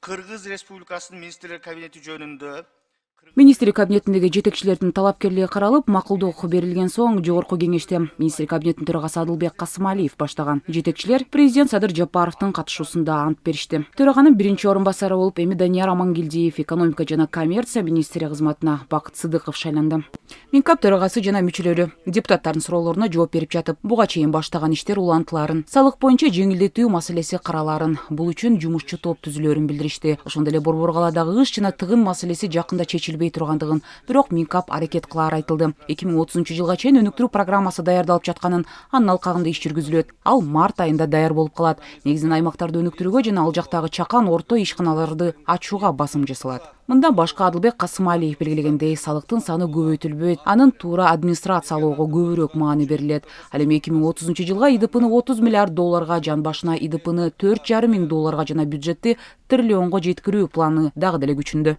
Кыргыз Республикасынын министрлер кабинети жөнүндө Министрлик кабинетиндеги жетекчилердин талапкерлиги каралып, макулдук берилген соң жогорку кеңеште министрлик кабинетинин төрагасы Адылбек Касымалиев баштаган. Жетекчилер президент Садыр Жапаровдун катышуусунда ант беришти. Төраганын биринчи орун басары болуп эми Данияр Амангелдиев экономика жана коммерция министри кызматына Бакыт Сыдыков шайланды. Минкап төрагасы жана мүчөлөрү депутаттардын суроолоруна жооп берип жатып, буга чейин баштаган иштер улантылаарын, салык боюнча жеңилдетүү маселеси каралаарын, бул үчүн жумушчу топ түзүлөрүн билдиришти. Ошондой эле Борбор калаадагы ыш жана тыгын маселеси жакында чечилбей тургандыгын, бирок Минкап аракет кылары айтылды. 2030-жылга чейин өнүктүрүү программасы даярдалып жатканын, анын алкагында иш жүргүзүлөт. Ал март айында даяр болуп калат. Негизинен аймактарды өнүктүрүүгө жана ал жактагы чакан орто ишканаларды ачууга басым жасалат. Мындан башка Адылбек Касымалиев белгилегендей, салыктын саны көбөйтүлбөйт, анын туура администрациялоого көбүрөөк маани берилет. Ал эми 2030-жылга ИДПны 30 миллиард долларга, жан башына ИДПны 4,5 миң долларга жана бюджетти триллионго жеткирүү планы дагы деле күчүндө.